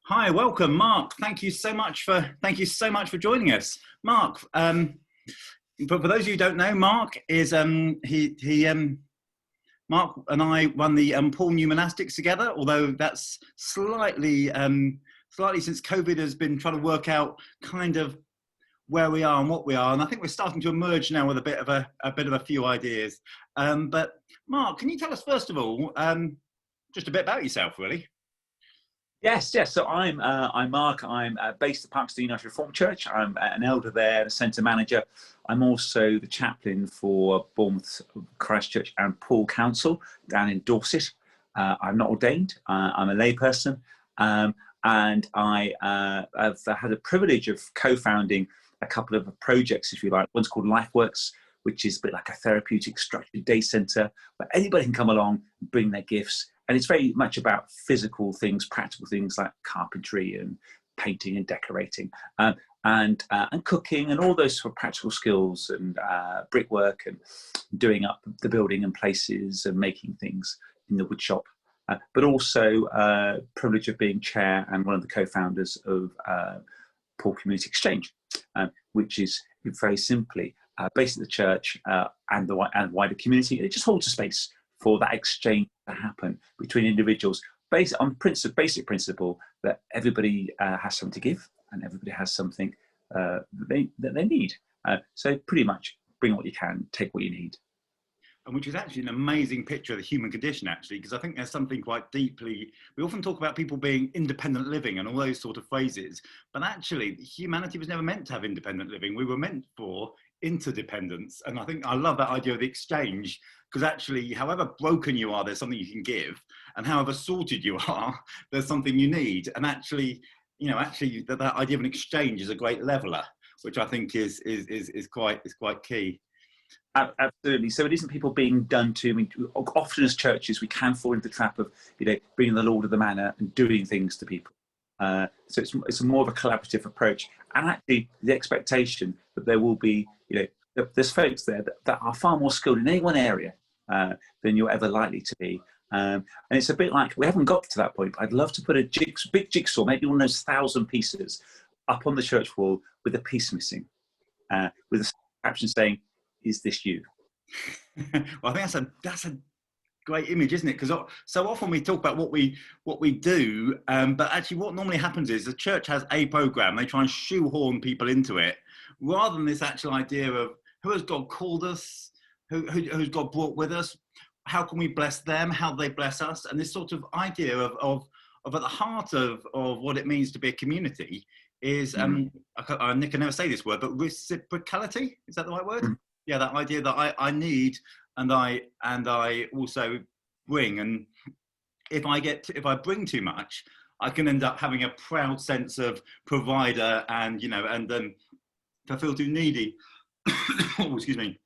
Hi, welcome, Mark. Thank you so much for joining us, Mark. But for those of you who don't know, Mark is Mark and I run the Paul New Monastics together. Although that's slightly since COVID has been trying to work out kind of where we are and what we are, and I think we're starting to emerge now with a few ideas. But Mark, can you tell us first of all just a bit about yourself, really? Yes. So I'm Mark. I'm based at Parkston United Reformed Church. I'm an elder there, a centre manager. I'm also the chaplain for Bournemouth Christ Church and Paul Council down in Dorset. I'm not ordained. I'm a layperson, and I have had the privilege of co-founding a couple of projects, if you like. One's called LifeWorks, which is a bit like a therapeutic structured day centre where anybody can come along and bring their gifts. And it's very much about physical things, practical things like carpentry and painting and decorating, and cooking and all those sort of practical skills, and brickwork and doing up the building and places and making things in the woodshop. But also privilege of being chair and one of the co-founders of Paul Community Exchange, which is very simply based at the church and the wider community. It just holds a space for that exchange to happen between individuals, based on basic principle that everybody has something to give and everybody has something that they need. So pretty much bring what you can, take what you need. And which is actually an amazing picture of the human condition, actually, because I think there's something quite deeply, we often talk about people being independent living and all those sort of phrases, but actually humanity was never meant to have independent living. We were meant for interdependence. And I think I love that idea of the exchange, because actually, however broken you are, there's something you can give, and however sorted you are, there's something you need. And actually, that idea of an exchange is a great leveler, which I think is quite key. Absolutely. So it isn't people being done to. I mean, often as churches, we can fall into the trap of bringing the Lord of the Manor and doing things to people. So it's more of a collaborative approach, and actually the expectation that there will be, there's folks there that are far more skilled in any one area than you're ever likely to be. And it's a bit like, we haven't got to that point. I'd love to put a big jigsaw, maybe one of those 1,000 pieces, up on the church wall with a piece missing, with a caption saying, "Is this you?" Well, I think that's a great image, isn't it? Because so often we talk about what we do, but actually what normally happens is the church has a program, they try and shoehorn people into it, rather than this actual idea of who has God called us, who's God brought with us, how can we bless them, how do they bless us, and this sort of idea of at the heart of what it means to be a community is Nick can never say this word, but reciprocality, is that the right word? Yeah, that idea that I need and I also bring, and if I bring too much, I can end up having a proud sense of provider, and if I feel too needy, oh, excuse me,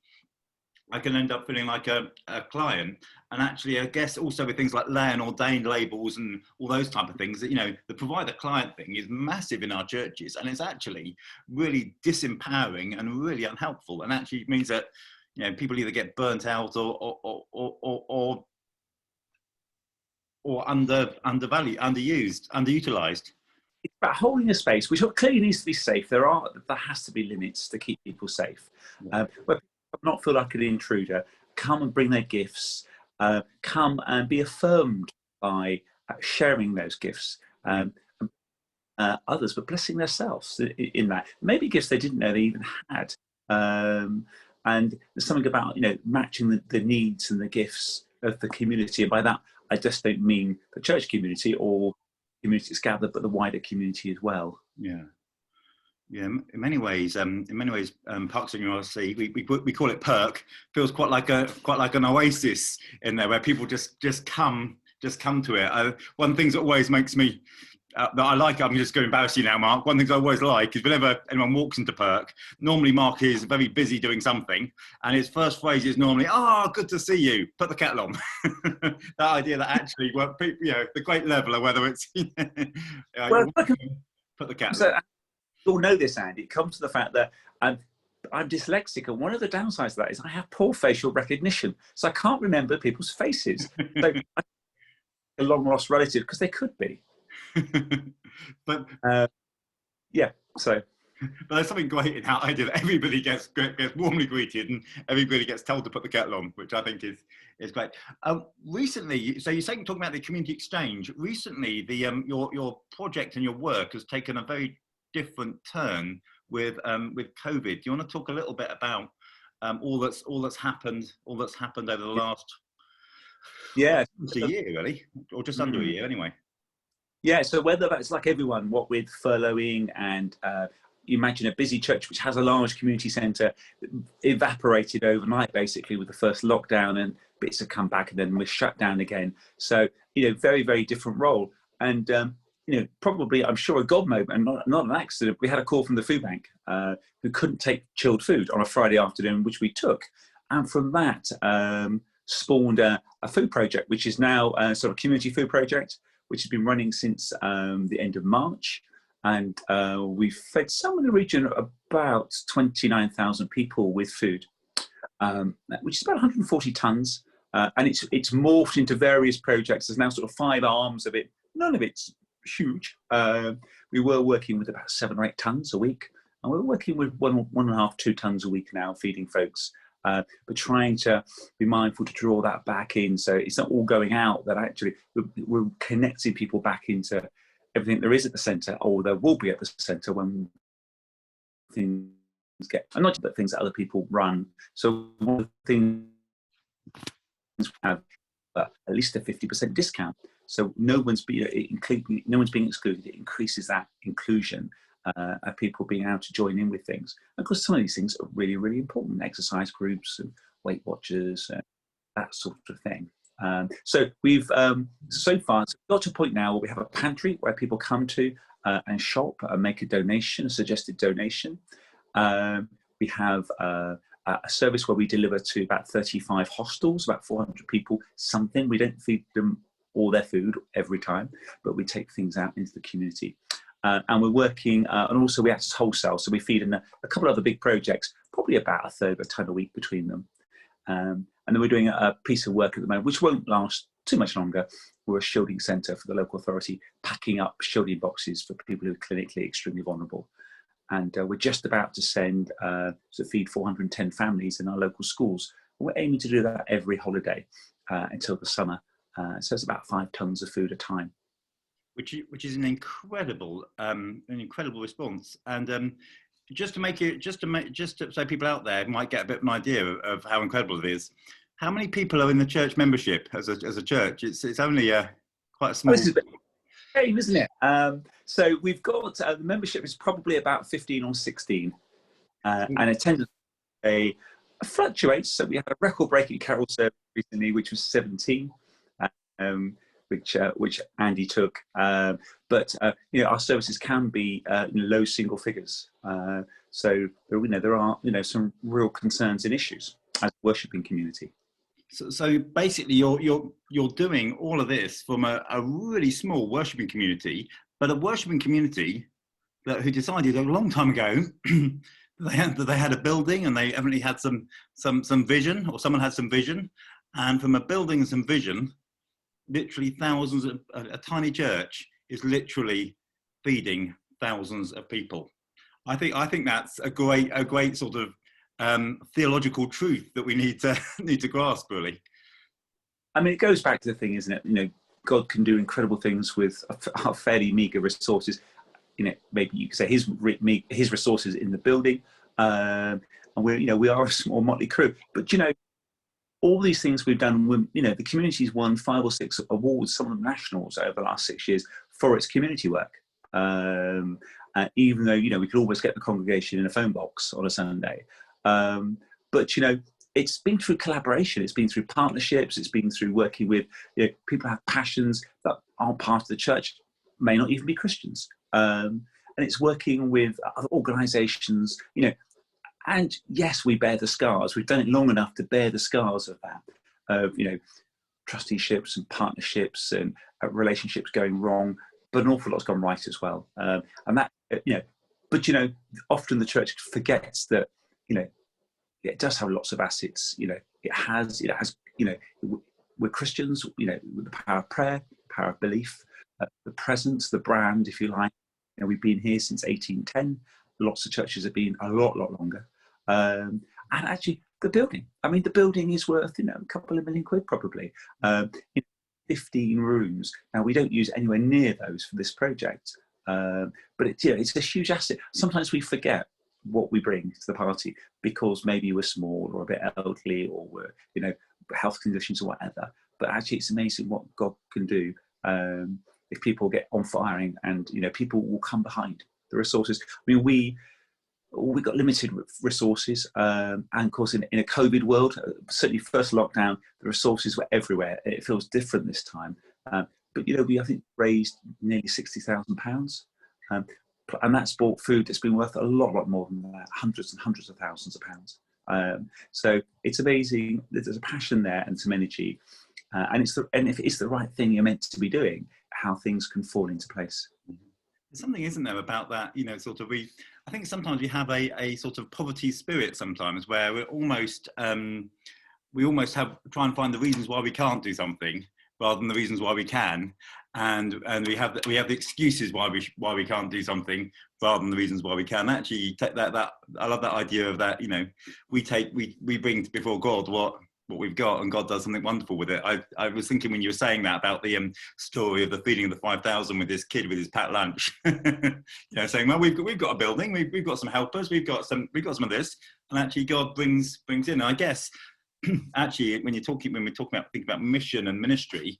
I can end up feeling like a client. And actually, I guess also with things like lay and ordained labels and all those type of things, that the provider-client thing is massive in our churches, and it's actually really disempowering and really unhelpful. And actually, it means that people either get burnt out or undervalued, underused, underutilized. It's about holding a space which clearly needs to be safe. There has to be limits to keep people safe. Where people not feel like an intruder, come and bring their gifts, come and be affirmed by sharing those gifts. Others, but blessing themselves in that. Maybe gifts they didn't know they even had. And there's something about matching the needs and the gifts of the community. And by that, I just don't mean the church community or communities gathered, but the wider community as well. Yeah. In many ways, Parks and URC, we call it Perk. Feels quite like an oasis in there, where people just come to it. One of the things that always makes me that I like, I'm just going to embarrass you now, Mark. One of the things I always like is whenever anyone walks into Perk, normally Mark is very busy doing something, and his first phrase is normally, "Oh, good to see you. Put the kettle on." That idea that actually, the great leveler, whether it's put the kettle on. You all know this, Andy. It comes to the fact that I'm dyslexic, and one of the downsides of that is I have poor facial recognition, so I can't remember people's faces. So I'm a long lost relative, because they could be. But Yeah, so. but there's something great in how I did. Everybody gets warmly greeted, and everybody gets told to put the kettle on, which I think is great. Recently, so you're saying, talking about the community exchange. Recently, the your project and your work has taken a very different turn with COVID. Do you want to talk a little bit about all that's happened over the last Yeah. almost a year, really, or just under a year, anyway? Yeah, so whether that's like everyone, what with furloughing and you imagine a busy church which has a large community centre evaporated overnight, basically, with the first lockdown, and bits have come back and then we're shut down again. So, very, very different role. And, probably, I'm sure, a God moment, and not an accident. We had a call from the food bank who couldn't take chilled food on a Friday afternoon, which we took. And from that spawned a food project, which is now a sort of community food project, which has been running since the end of March. And we've fed somewhere in the region of about 29,000 people with food, which is about 140 tons. And it's morphed into various projects. There's now sort of 5 arms of it. None of it's huge. We were working with about 7 or 8 tons a week. And we're working with 1.5, 2 tons a week now, feeding folks. But trying to be mindful to draw that back in, so it's not all going out, that actually we're connecting people back into everything there is at the centre, or there will be at the centre when things get, and not just the things that other people run. So one of the things we have at least a 50% discount, so no one's being excluded. It increases that inclusion. Of people being able to join in with things. And of course, some of these things are really, really important. Exercise groups and Weight Watchers, that sort of thing. So we've so far got to a point now where we have a pantry where people come to and shop and make a donation, a suggested donation. We have a service where we deliver to about 35 hostels, about 400 people, something. We don't feed them all their food every time, but we take things out into the community. And we're working, and also we access wholesale, so we feed in a couple of other big projects, probably about 1/3 of a ton a week between them. And then we're doing a piece of work at the moment, which won't last too much longer. We're a shielding centre for the local authority, packing up shielding boxes for people who are clinically extremely vulnerable. And we're just about to send, to feed 410 families in our local schools. And we're aiming to do that every holiday until the summer. So it's about 5 tons of food a time. Which is an incredible response. And just so people out there might get a bit of an idea of how incredible it is. How many people are in the church membership as a church? It's only quite a small. This is game, isn't it? So we've got the membership is probably about 15 or 16, and attendance fluctuates. So we had a record-breaking carol service recently, which was 17. Which Andy took, but our services can be low single figures. So there are some real concerns and issues as a worshipping community. So basically, you're doing all of this from a really small worshipping community, but a worshipping community who decided a long time ago that they had a building and they evidently had some vision, or someone had some vision, and from a building and some vision, literally thousands of a tiny church is literally feeding thousands of people. I think that's a great sort of theological truth that we need to grasp, really. I mean, it goes back to the thing, isn't it? God can do incredible things with our fairly meager resources. Maybe you could say his resources in the building, and we are a small motley crew, but all these things we've done, the community's won 5 or 6 awards, some of them nationals, over the last 6 years for its community work. Even though, we could always get the congregation in a phone box on a Sunday. But, it's been through collaboration, it's been through partnerships, it's been through working with people who have passions that aren't part of the church, may not even be Christians. And it's working with other organisations, and yes, we bear the scars. We've done it long enough to bear the scars of that, of trusteeships and partnerships and relationships going wrong, but an awful lot's gone right as well. And that, but often the church forgets that it does have lots of assets. It has. We're Christians. With the power of prayer, power of belief, the presence, the brand, if you like. You know, we've been here since 1810. Lots of churches have been a lot longer. And actually, the building. I mean, the building is worth, you know, a couple of million quid probably. 15 rooms. Now, we don't use anywhere near those for this project, but it's, you know, it's a huge asset. Sometimes we forget what we bring to the party because maybe we're small or a bit elderly or we're, you know, health conditions or whatever. But actually, it's amazing what God can do if people get on firing, and, you know, people will come behind the resources. I mean, we got limited resources, and of course in a COVID world, certainly first lockdown, the resources were everywhere. It feels different this time, but you know, we, I think, raised nearly £60,000, and that's bought food that's been worth a lot more than that, hundreds and hundreds of thousands of pounds. So it's amazing that there's a passion there and some energy, and if it's the right thing you're meant to be doing, how things can fall into place. There's something, isn't there, about that, you know, sort of, I think sometimes we have a sort of poverty spirit sometimes, where we almost have try and find the reasons why we can't do something rather than the reasons why we can, and we have the excuses why we can't do something rather than the reasons why we can. Actually, take that I love that idea of that, you know, we bring before God what we've got, and God does something wonderful with it. I was thinking when you were saying that about the story of the feeding of the 5,000 with this kid with his packed lunch, you know, saying, well, we've got a building, we've got some helpers, we've got some of this, and actually God brings in. And I guess actually when we're talking about thinking about mission and ministry,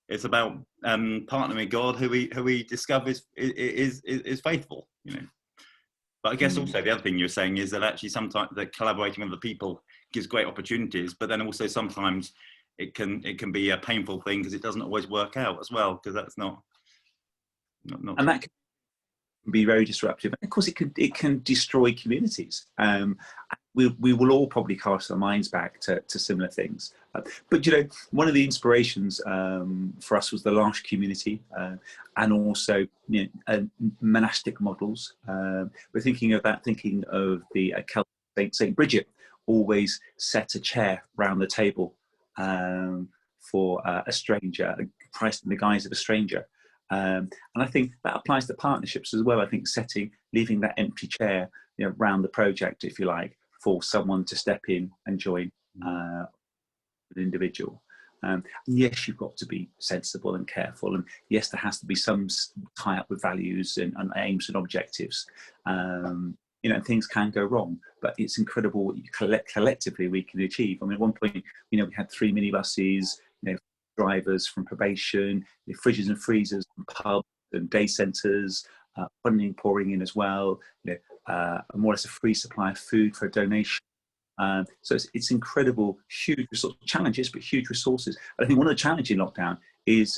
it's about partnering with God, who we discover is faithful, you know. But I guess also the other thing you're saying is that actually sometimes that collaborating with other people gives great opportunities, but then also sometimes it can be a painful thing because it doesn't always work out as well, because that's not. And that can be very disruptive. And of course, it can destroy communities. We will all probably cast our minds back to similar things. But, you know, one of the inspirations for us was the L'Arche community, and also, you know, monastic models. We're thinking of the Celtic Saint Bridget always set a chair round the table for a stranger, priced in the guise of a stranger. And I think that applies to partnerships as well. I think leaving that empty chair, you know, round the project, if you like, for someone to step in and join an individual. Yes, you've got to be sensible and careful, and yes, there has to be some tie up with values and aims and objectives. You know, things can go wrong, but it's incredible what collectively we can achieve. I mean, at one point, you know, we had 3 minibuses, you know, drivers from probation, you know, fridges and freezers, and pubs and day centres, funding pouring in as well. You know, more or less a free supply of food for a donation. So it's incredible, huge challenges, but huge resources. I think one of the challenges in lockdown is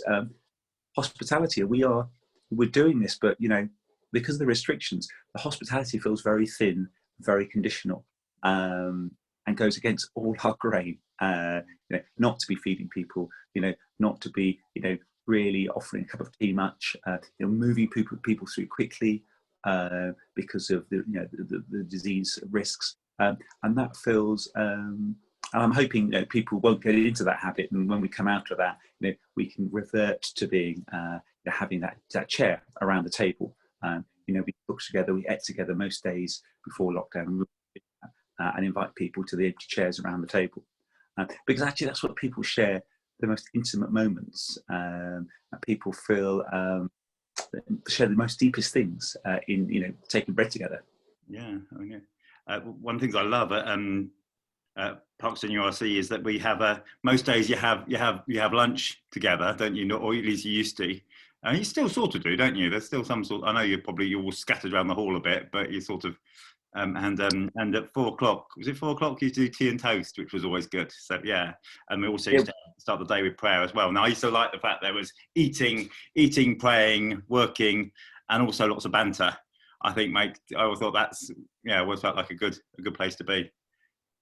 hospitality. We're doing this, but, you know, because of the restrictions, the hospitality feels very thin, very conditional, and goes against all our grain. You know, not to be feeding people, you know, not to be, you know, really offering a cup of tea much, you know, moving people through quickly because of the, you know, the disease risks, and that feels. And I'm hoping, you know, people won't get into that habit, and when we come out of that, you know, we can revert to being you know, having that chair around the table. You know, we cooked together, we ate together most days before lockdown, and invite people to the empty chairs around the table, because actually that's what people share the most intimate moments, and people feel share the most deepest things in, you know, taking bread together. Yeah, I mean, one of the things I love at Parkston URC is that we have most days you have lunch together, don't you? Or at least you used to. And you still sort of do, don't you? There's still some sort. I know you're all scattered around the hall a bit, but you sort of. And at 4 o'clock, was it 4 o'clock? You do tea and toast, which was always good. So yeah, and we also used to start the day with prayer as well. Now I used to like the fact there was eating, praying, working, and also lots of banter. I think, I always thought always felt like a good place to be.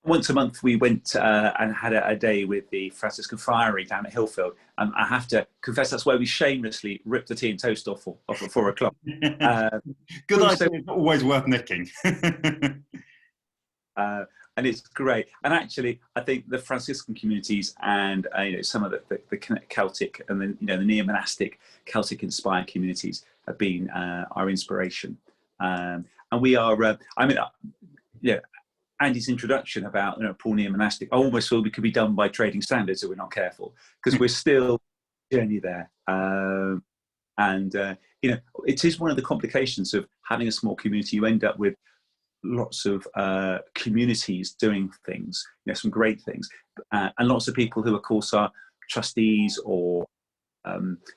Once a month, we went and had a day with the Franciscan Friary down at Hillfield. And I have to confess, that's where we shamelessly ripped the tea and toast off at 4 o'clock. Good idea, always worth nicking. and it's great. And actually, I think the Franciscan communities and some of the Celtic and the neo-monastic Celtic-inspired communities have been our inspiration. And we are, Andy's introduction about Paul neo-monastic, I almost feel we could be done by trading standards if we're not careful, because we're still journey there. It is one of the complications of having a small community. You end up with lots of communities doing things, some great things, and lots of people who, of course, are trustees or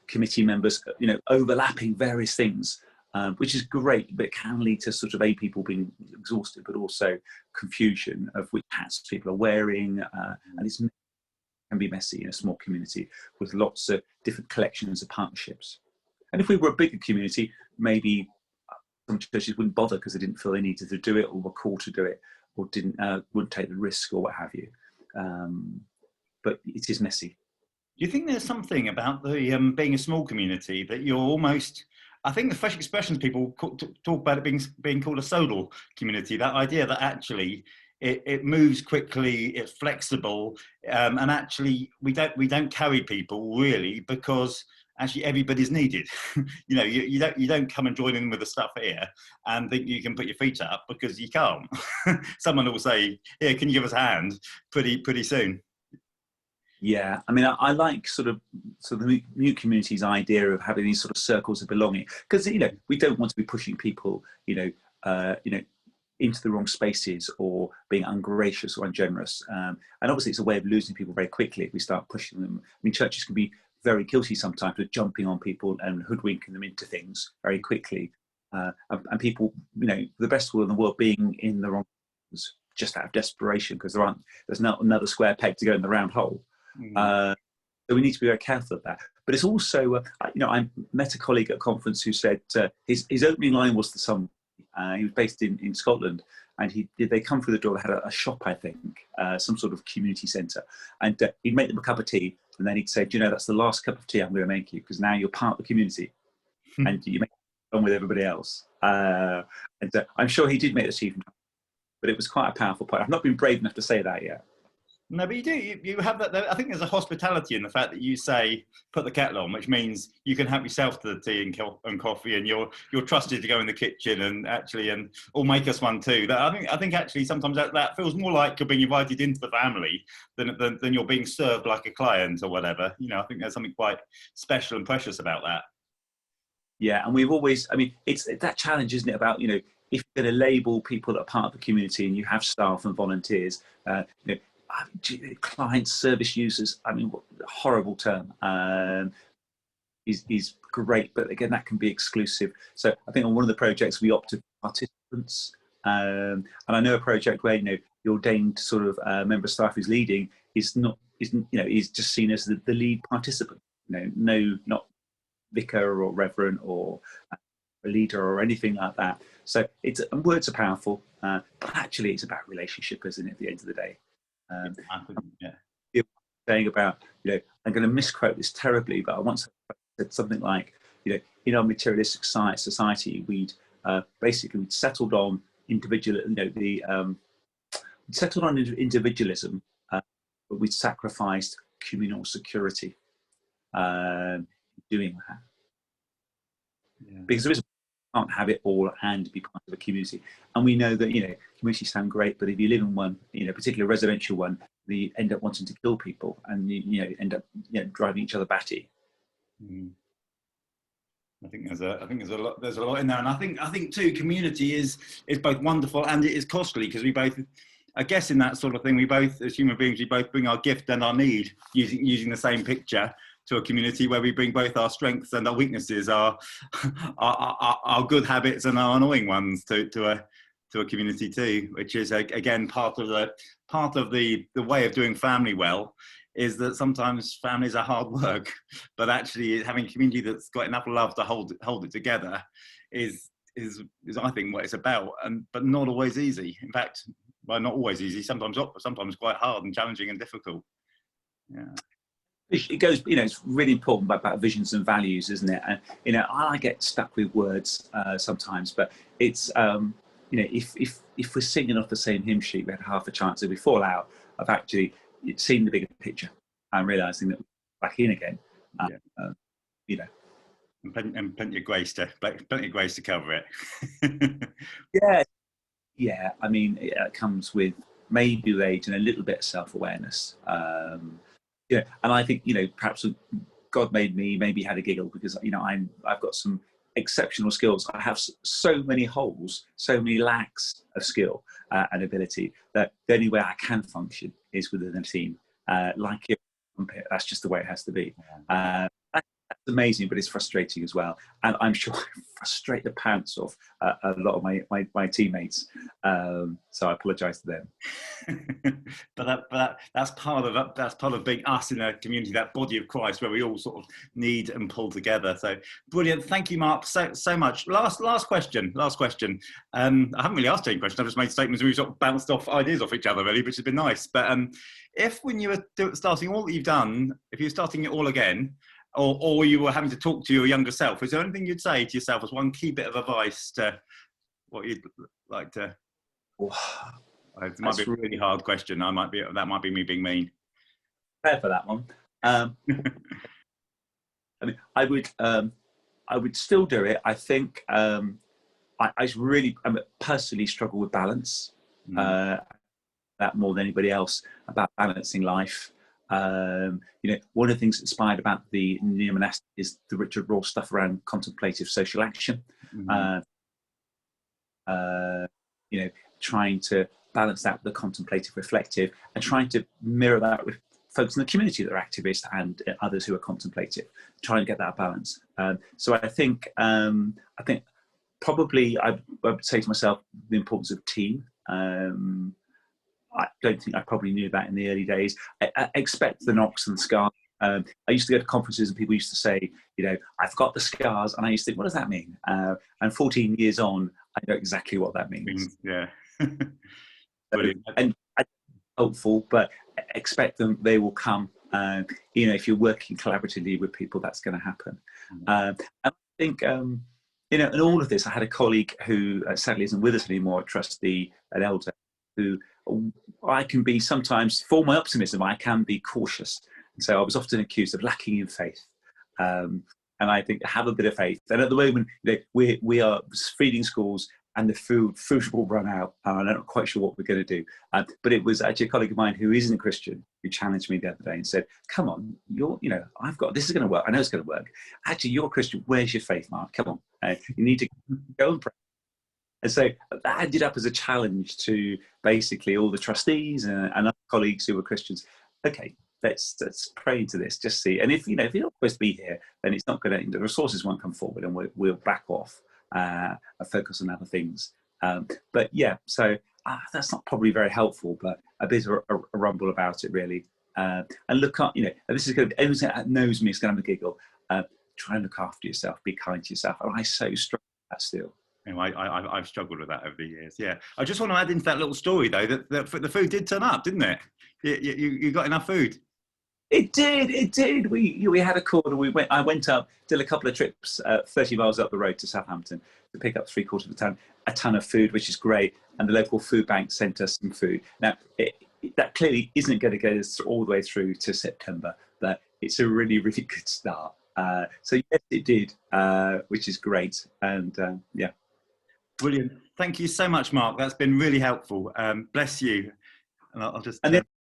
committee members, overlapping various things, which is great, but it can lead to sort of people being exhausted, but also confusion of which hats people are wearing, and it can be messy in a small community with lots of different collections of partnerships. And if we were a bigger community, maybe some churches wouldn't bother because they didn't feel they needed to do it, or were called to do it, or wouldn't take the risk, or what have you. But it is messy. Do you think there's something about the being a small community that you're almost? I think the fresh expressions people talk about it being called a sodal community. That idea that actually it moves quickly, it's flexible, and actually we don't carry people really because actually everybody's needed. You don't come and join in with the stuff here and think you can put your feet up, because you can't. Someone will say, "Here, can you give us a hand?" Pretty soon. Yeah, I mean, I like sort of the new community's idea of having these sort of circles of belonging, because we don't want to be pushing people, into the wrong spaces or being ungracious or ungenerous. And obviously, it's a way of losing people very quickly if we start pushing them. I mean, churches can be very guilty sometimes of jumping on people and hoodwinking them into things very quickly, and people, the best will in the world being in the wrong things just out of desperation because there's not another square peg to go in the round hole. So we need to be very careful of that. But it's also, I met a colleague at a conference who said his opening line was to some. He was based in Scotland, and they come through the door. They had a shop, I think, some sort of community centre, and he'd make them a cup of tea, and then he'd say, that's the last cup of tea I'm going to make you, because now you're part of the community, and you make it on with everybody else. And I'm sure he did make the tea, but it was quite a powerful point. I've not been brave enough to say that yet. No, but you do. You have that. I think there's a hospitality in the fact that you say put the kettle on, which means you can help yourself to the tea and coffee, and you're trusted to go in the kitchen and or make us one too. I think actually sometimes that feels more like you're being invited into the family than you're being served like a client or whatever. I think there's something quite special and precious about that. Yeah, and we've always. I mean, it's that challenge, isn't it? About if you're going to label people that are part of the community and you have staff and volunteers, clients, service users, I mean, what a horrible term, is great, but again, that can be exclusive. So I think on one of the projects we opted for participants, and I know a project where the ordained sort of member of staff who's leading is just seen as the lead participant. Not vicar or reverend or a leader or anything like that. So words are powerful, but actually it's about relationship, isn't it? At the end of the day. Saying about, I'm going to misquote this terribly, but I once said something like, in our materialistic society, we'd settled on individualism, but we'd sacrificed communal security doing that. Yeah. Because there is can't have it all and be part of a community. And we know that, communities sound great, but if you live in one, particularly a residential one, you end up wanting to kill people and, end up, driving each other batty. Mm. I think there's a lot in there. And I think too, community is both wonderful and it is costly, because we both, I guess in that sort of thing, we both, as human beings, we both bring our gift and our need using the same picture to a community where we bring both our strengths and our weaknesses, our good habits and our annoying ones to a community too, which is again part of the way of doing family well, is that sometimes families are hard work, but actually having a community that's got enough love to hold it together is I think what it's about, but not always easy. In fact, well, not always easy. Sometimes quite hard and challenging and difficult. Yeah. It goes, it's really important about visions and values, isn't it? And, I get stuck with words sometimes, but it's, you know, if we're singing off the same hymn sheet, we had half a chance if we fall out of actually seeing the bigger picture and realizing that we're back in again. Yeah. You know, and plenty of grace to cover it. yeah. I mean, it comes with maybe with age and a little bit of self-awareness. Yeah, and I think, you know, perhaps God made me maybe had a giggle because, you know, I've got some exceptional skills. I have so many holes, so many lacks of skill and ability that the only way I can function is within a team. Like it, that's just the way it has to be. That's amazing, but it's frustrating as well. And I'm sure I frustrate the pants off a lot of my teammates. So I apologise to them. but that's part of being us in a community, that body of Christ, where we all sort of need and pull together. So brilliant. Thank you, Mark, so much. Last question. I haven't really asked any questions. I've just made statements and we've sort of bounced off ideas off each other, really, which has been nice. But if when you were starting all that you've done, if you're starting it all again, or you were having to talk to your younger self, is there anything you'd say to yourself as one key bit of advice to what you'd like to? It might be a really hard question. That might be me being mean. Prepare for that one. I mean, I would still do it. I think I really personally struggle with balance. That more than anybody else, about balancing life. You know, one of the things inspired about the neo-monastic is the Richard Rohr stuff around contemplative social action. You know, trying to balance that with the contemplative reflective and trying to mirror that with folks in the community that are activists and others who are contemplative, trying to get that balance. So I think probably I would say to myself the importance of team. I don't think I probably knew that in the early days. I expect the knocks and scars. I used to go to conferences and people used to say, you know, I've got the scars, and I used to think, what does that mean? And 14 years on, I know exactly what that means. Yeah. And hopeful, but expect them; they will come. You know, if you're working collaboratively with people, that's going to happen. And I think, you know, in all of this, I had a colleague who sadly isn't with us anymore, a trustee, an elder, who I can be sometimes, for my optimism, I can be cautious. And so I was often accused of lacking in faith. And I think have a bit of faith. And at the moment, you know, we are feeding schools and the food will run out. And I'm not quite sure what we're going to do. But it was actually a colleague of mine who isn't a Christian who challenged me the other day and said, come on, you know, this is going to work. I know it's going to work. Actually, you're a Christian. Where's your faith, Mark? Come on. You need to go and pray. And so that ended up as a challenge to basically all the trustees and other colleagues who were Christians. Okay, let's pray into this, just see. And if you're not supposed to be here, then it's not going to, the resources won't come forward, and we'll back off and focus on other things. But yeah, so that's not probably very helpful, but a bit of a rumble about it, really. And look up, you know, this is going to, everyone that knows me is going to have a giggle. Try and look after yourself, be kind to yourself. And I so struggle with that still. You know, I've struggled with that over the years. Yeah, I just want to add into that little story though that the food did turn up, didn't it? You got enough food. It did. We had a call and I went up, did a couple of trips 30 miles up the road to Southampton to pick up 3/4 of a ton of food, which is great. And the local food bank sent us some food. Now that clearly isn't going to get us all the way through to September, but it's a really, really good start. So yes, it did, which is great. And yeah. Brilliant. Thank you so much, Mark. That's been really helpful. Bless you. And I'll just.